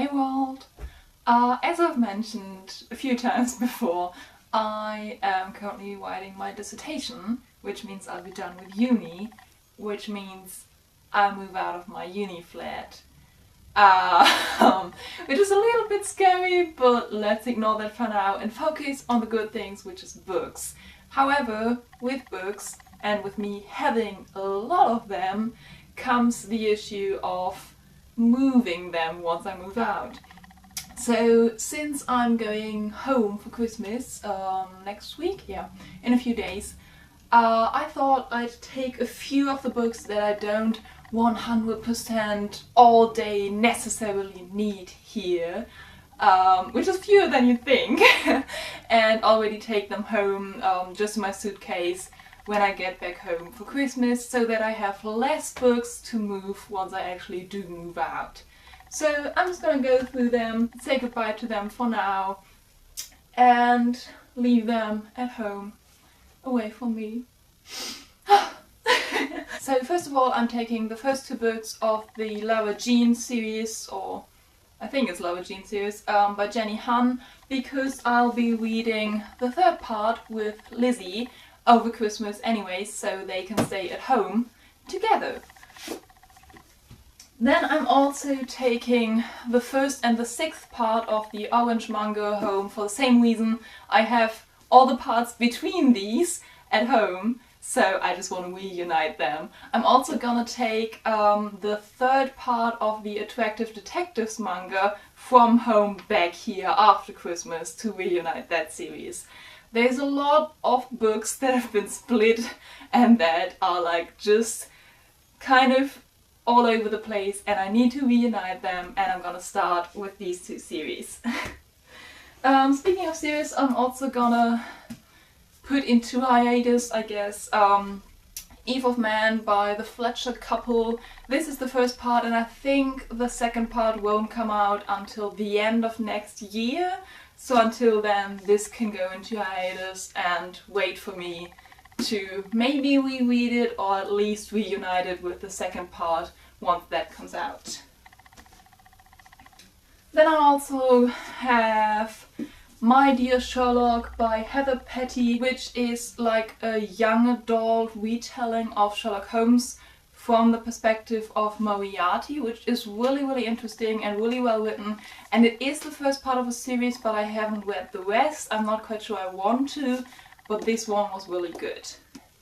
Hey world! As I've mentioned a few times before, I am currently writing my dissertation, which means I'll be done with uni, which means I'll move out of my uni flat. Which is a little bit scary, but let's ignore that for now and focus on the good things, which is books. However, with books, and with me having a lot of them, comes the issue of moving them once I move out. So since I'm going home for Christmas next week, in a few days, I thought I'd take a few of the books that I don't 100% all day necessarily need here, which is fewer than you think, and already take them home just in my suitcase when I get back home for Christmas, so that I have less books to move once I actually do move out. So I'm just gonna go through them, say goodbye to them for now, and leave them at home, away from me. So first of all, I'm taking the first two books of the Laura Jean series, or I think it's Laura Jean series, by Jenny Han, because I'll be reading the third part with Lizzie over Christmas anyway, so they can stay at home together. Then I'm also taking the first and the sixth part of the Orange manga home for the same reason. I have all the parts between these at home, so I just want to reunite them. I'm also gonna take the third part of the Attractive Detectives manga from home back here after Christmas to reunite that series. There's a lot of books that have been split and that are like just kind of all over the place, and I need to reunite them, and I'm gonna start with these two series. Speaking of series, I'm also gonna put into hiatus, I guess, Eve of Man by the Fletcher couple. This is the first part, and I think the second part won't come out until the end of next year. So until then, this can go into hiatus and wait for me to maybe reread it, or at least reunite it with the second part once that comes out. Then I also have My Dear Sherlock by Heather Petty, which is like a young adult retelling of Sherlock Holmes from the perspective of Moriarty, which is really interesting and really well written. And it is the first part of a series, but I haven't read the rest. I'm not quite sure I want to, but this one was really good.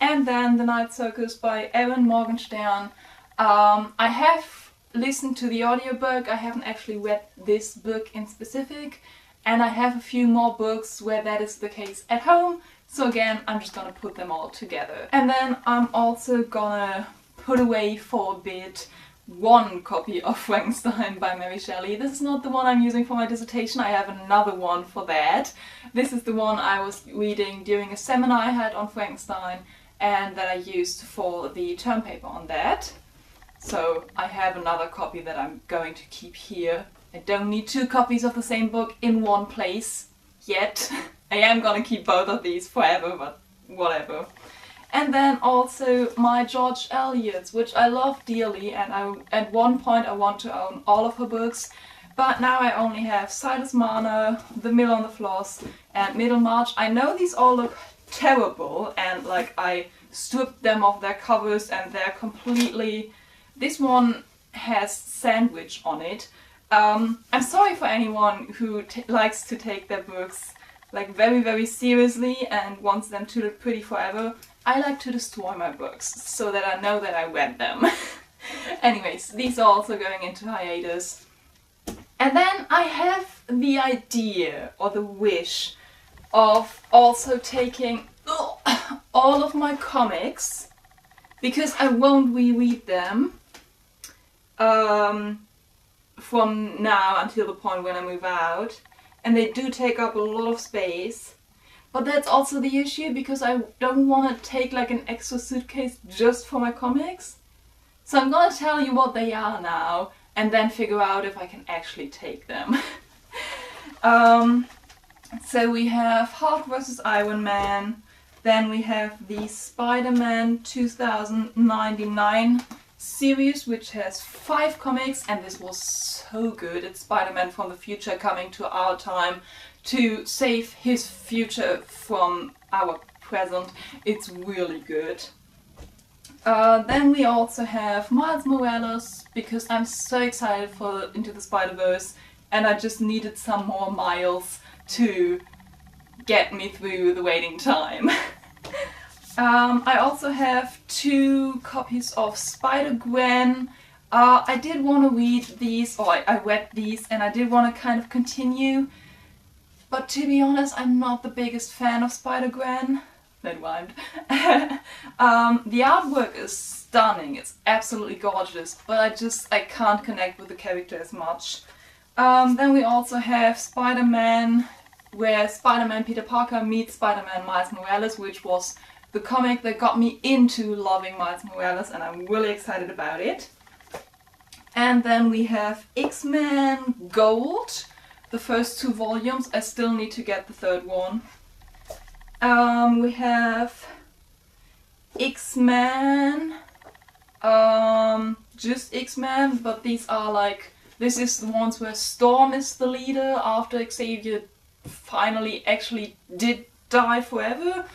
And then The Night Circus by Erin Morgenstern. I have listened to the audiobook, I haven't actually read this book in specific, and I have a few more books where that is the case at home, so again, I'm just gonna put them all together. And then I'm also gonna put away for a bit one copy of Frankenstein by Mary Shelley. This is not the one I'm using for my dissertation, I have another one for that. This is the one I was reading during a seminar I had on Frankenstein, and that I used for the term paper on that. So I have another copy that I'm going to keep here. I don't need two copies of the same book in one place yet. I am gonna keep both of these forever, but whatever. And then also my George Eliot's, which I love dearly, and at one point I want to own all of her books, but now I only have Silas Marner, The Mill on the Floss, and Middlemarch. I know these all look terrible, and like I stripped them of their covers and they're completely... This one has sandwich on it. I'm sorry for anyone who likes to take their books like very seriously and wants them to look pretty forever. I like to destroy my books so that I know that I read them. Anyways, these are also going into hiatus. And then I have the idea or the wish of also taking all of my comics, because I won't reread them from now until the point when I move out, and they do take up a lot of space. But that's also the issue, because I don't want to take like an extra suitcase just for my comics. So I'm gonna tell you what they are now, and then figure out if I can actually take them. So we have Hulk vs. Iron Man, then we have the Spider-Man 2099 series which has 5 comics, and this was so good. It's Spider-Man from the future coming to our time to save his future from our present. It's really good. Then we also have Miles Morales, because I'm so excited for Into the Spider-Verse and I just needed some more Miles to get me through the waiting time. I also have 2 copies of Spider-Gwen. I did want to read these, or I read these, and I did want to kind of continue, but to be honest, I'm not the biggest fan of Spider-Gwen. That rhymed. The artwork is stunning, it's absolutely gorgeous, but I can't connect with the character as much. Then we also have Spider-Man, where Spider-Man Peter Parker meets Spider-Man Miles Morales, which was the comic that got me into loving Miles Morales, and I'm really excited about it. And then we have X-Men Gold, the first 2 volumes. I still need to get the 3rd one. We have X-Men, just X-Men, but these are like, this is the ones where Storm is the leader after Xavier finally actually did die forever.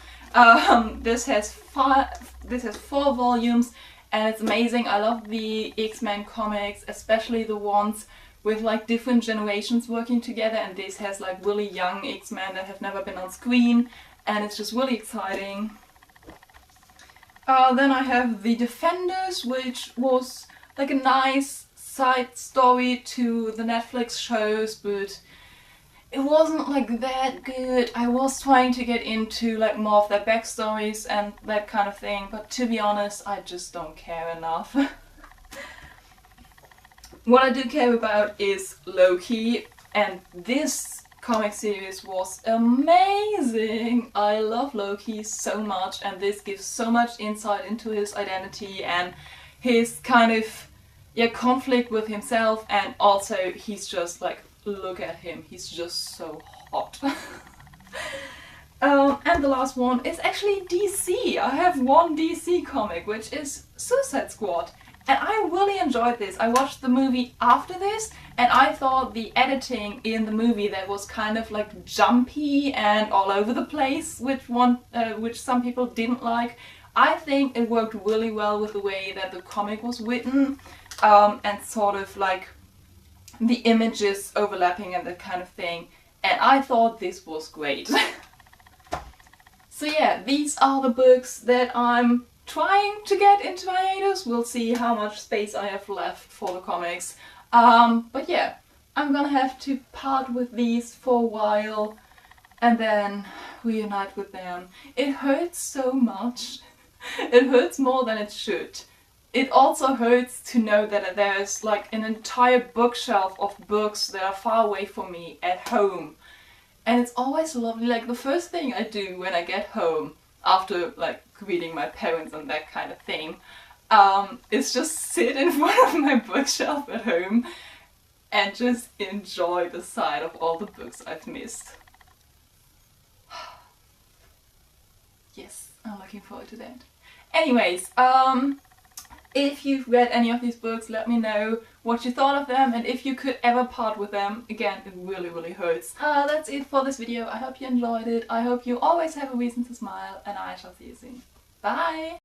This has 4 volumes and it's amazing. I love the X-Men comics, especially the ones with like different generations working together, and this has like really young X-Men that have never been on screen, and it's just really exciting. Then I have The Defenders, which was like a nice side story to the Netflix shows, but it wasn't like that good. I was trying to get into like more of their backstories and that kind of thing, but to be honest, I just don't care enough. What I do care about is Loki, and this comic series was amazing. I love Loki so much, and this gives so much insight into his identity and his kind of conflict with himself, and also he's just like, look at him, he's just so hot. And the last one is actually DC. I have one DC comic, which is Suicide Squad. And I really enjoyed this. I watched the movie after this, and I thought the editing in the movie that was kind of like jumpy and all over the place, which some people didn't like. I think it worked really well with the way that the comic was written, and sort of like the images overlapping and that kind of thing. And I thought this was great. So yeah, these are the books that I'm trying to get into hiatus. We'll see how much space I have left for the comics. But yeah, I'm gonna have to part with these for a while and then reunite with them. It hurts so much. It hurts more than it should. It also hurts to know that there's like an entire bookshelf of books that are far away from me at home. And it's always lovely. Like the first thing I do when I get home, after like greeting my parents and that kind of thing, is just sit in front of my bookshelf at home and just enjoy the sight of all the books I've missed. Yes, I'm looking forward to that. Anyways, if you've read any of these books, let me know what you thought of them, and if you could ever part with them. Again, it really hurts. That's it for this video. I hope you enjoyed it. I hope you always have a reason to smile, and I shall see you soon. Bye!